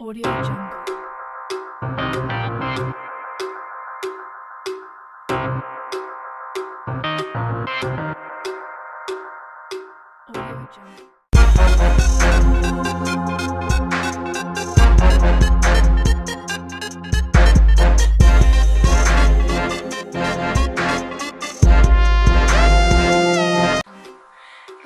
Audio Jungle. Audio Jungle.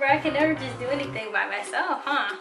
I can never just do anything by myself, huh?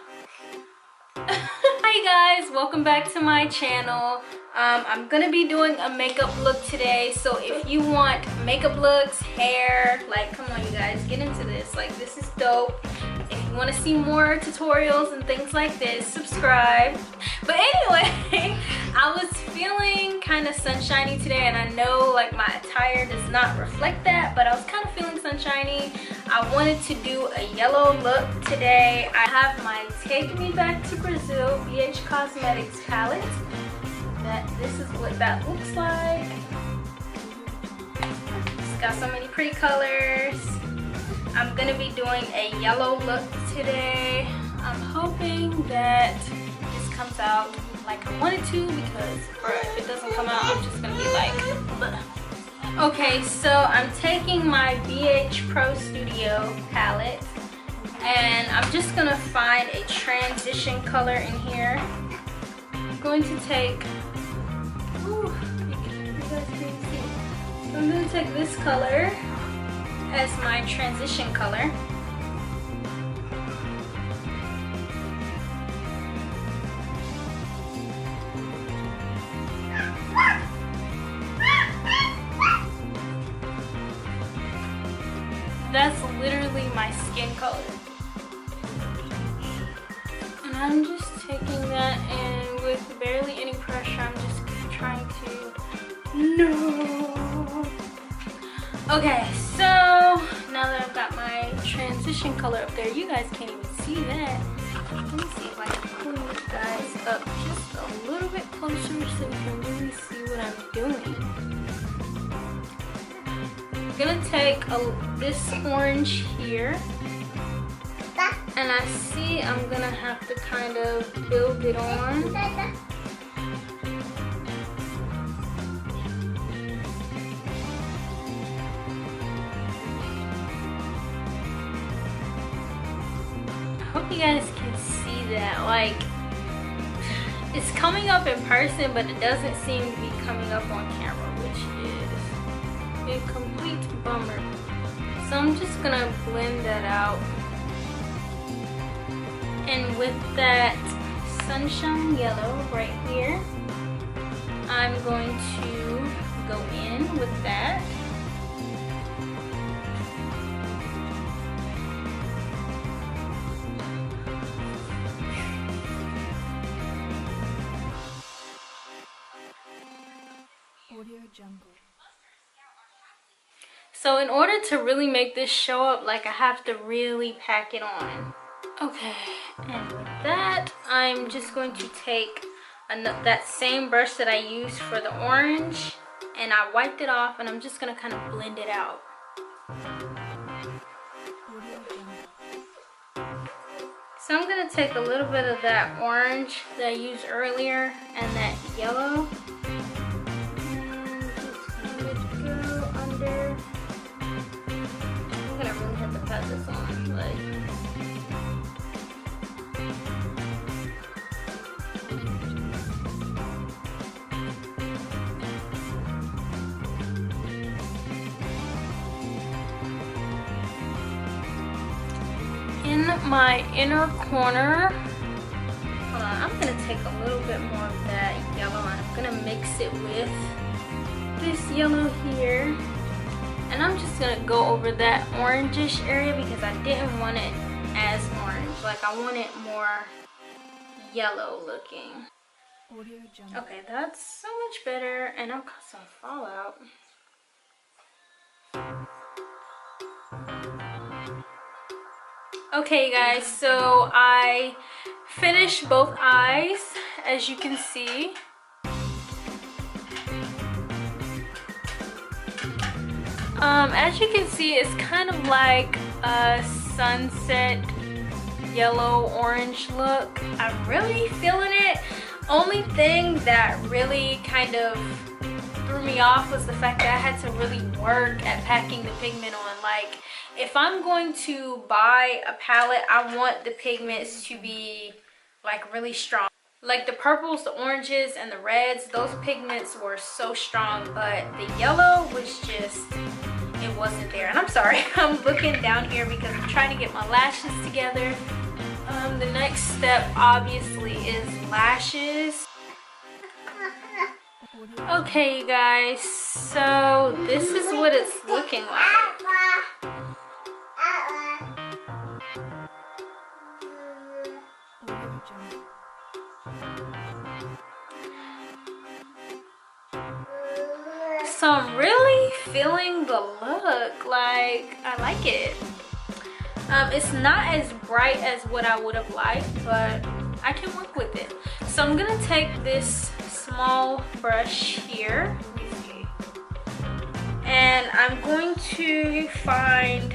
Hi guys, welcome back to my channel. I'm gonna be doing a makeup look today, so if you want makeup looks, hair, like, come on you guys, get into this. Like, this is dope. If you want to see more tutorials and things like this, subscribe. But anyway, I was feeling kind of sunshiny today, and I know like my attire does not reflect that, but I was kind of feeling sunshiny. I wanted to do a yellow look today. I have my Take Me Back to Brazil BH Cosmetics palette. This is what that looks like. It's got so many pretty colors. I'm gonna be doing a yellow look today. I'm hoping that this comes out like I wanted to, because if it doesn't come out, I'm just gonna be like, bleh. Okay, so I'm taking my BH Pro Studio palette, and I'm just gonna find a transition color in here. I'm going to take, ooh, you guys can see. I'm gonna take this color as my transition color. That's literally my skin color. And I'm just taking that, and with barely any pressure, I'm just trying to, no. Okay, so now that I've got my transition color up there, you guys can't even see that. Let me see if I can pull you guys up just a little bit closer so you can really see what I'm doing. I'm gonna take this orange here, and I see I'm gonna have to kind of build it on. I hope you guys can see that. Like, it's coming up in person, but it doesn't seem to be coming up on camera, which is a complete bummer. So I'm just gonna blend that out. And with that sunshine yellow right here, I'm going to go in with that. Audio Jungle. So in order to really make this show up, like, I have to really pack it on. Okay, and with that, I'm just going to take that same brush that I used for the orange, and I wiped it off, and I'm just gonna kind of blend it out. So I'm gonna take a little bit of that orange that I used earlier and that yellow, and just let it go under. I'm gonna really have to pat this on, like. In my inner corner, hold on, I'm gonna take a little bit more of that yellow, and I'm gonna mix it with this yellow here. And I'm just gonna go over that orangish area because I didn't want it as orange. Like, I want it more yellow looking. Okay, that's so much better, and I've got some fallout. Okay guys, so I finished both eyes, as you can see. As you can see, it's kind of like a sunset yellow orange look. I'm really feeling it. Only thing that really kind of threw me off was the fact that I had to really work at packing the pigment on. Like, if I'm going to buy a palette, I want the pigments to be like really strong. Like the purples, the oranges, and the reds, those pigments were so strong, but the yellow was just, it wasn't there. And I'm sorry, I'm looking down here because I'm trying to get my lashes together. The next step obviously is lashes. Okay, you guys, so this is what it's looking like. So I'm really feeling the look. Like, I like it. It's not as bright as what I would have liked, but I can work with it. So I'm gonna take this small brush here, let me see, and I'm going to find,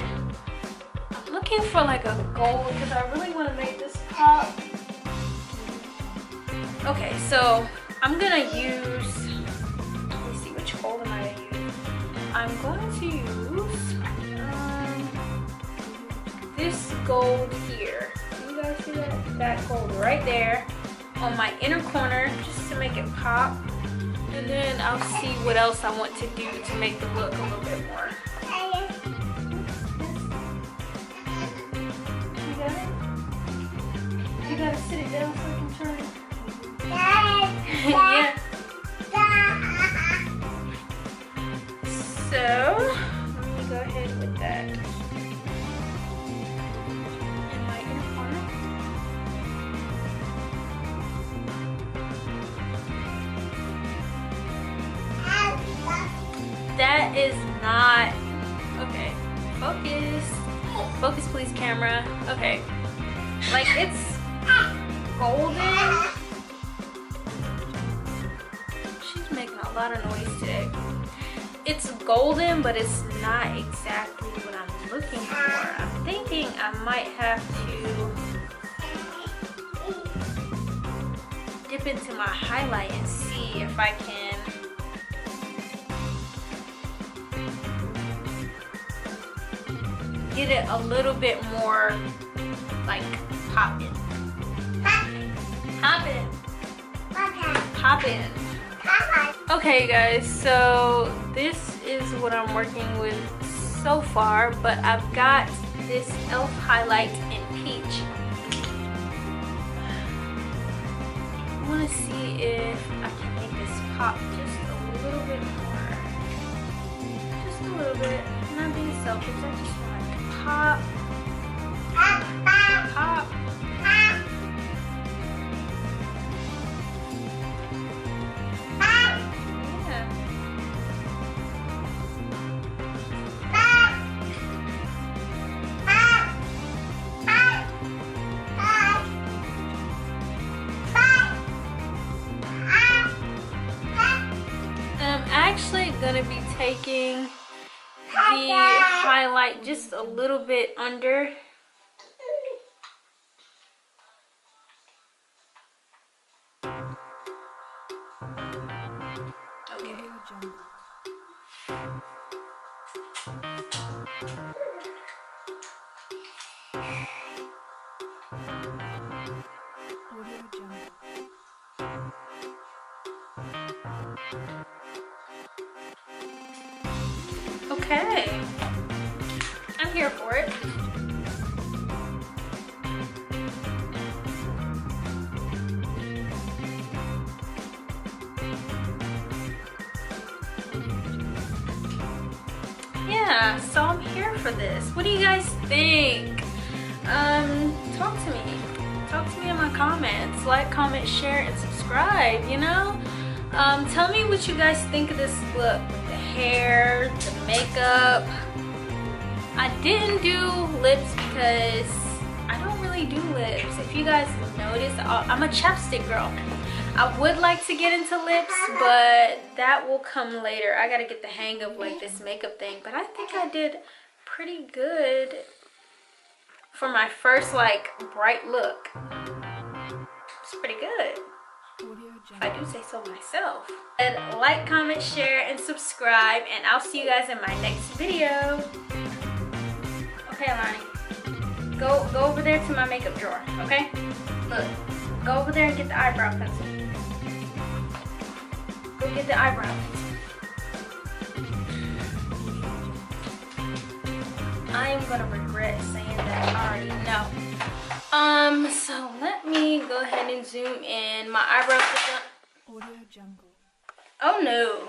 I'm looking for like a gold because I really want to make this pop. Okay, so I'm gonna use, let me see, which gold am I gonna use? I'm going to use this gold here. You guys see that? That gold right there on my inner corner, just to make it pop. And then I'll see what else I want to do to make the look a little bit more. You got it? You gotta sit it down so I can turn it. Yeah. So, let me go ahead with that. In my inner corner. That is not, okay, focus. Focus please, camera. Okay, like it's golden. She's making a lot of noise today. It's golden, but it's not exactly what I'm looking for. I'm thinking I might have to dip into my highlight and see if I can get it a little bit more like popping. Popping. Popping. Okay guys, so this is what I'm working with so far, but I've got this e.l.f. highlight in peach. I want to see if I can make this pop just a little bit more. Just a little bit. I'm not being selfish, I just want to pop. Pop. Actually gonna be taking the highlight just a little bit under. Okay. Okay, I'm here for it. Yeah, so I'm here for this. What do you guys think? Talk to me. Talk to me in my comments. Like, comment, share, and subscribe, you know? Tell me what you guys think of this look. The hair, the makeup. I didn't do lips because I don't really do lips. If you guys notice, I'm a chapstick girl. I would like to get into lips, but that will come later. I gotta get the hang of like this makeup thing, but I think I did pretty good for my first like bright look. It's pretty good. Audio if I Jungle. do say so myself. And like, comment, share, and subscribe, and I'll see you guys in my next video. Okay, Lonnie, go over there to my makeup drawer, okay? Look, go over there and get the eyebrow pencil. Go get the eyebrow pencil. I am gonna regret saying that. I already know. So let me go ahead and zoom in. My eyebrows are done. Audio Jungle. Oh no.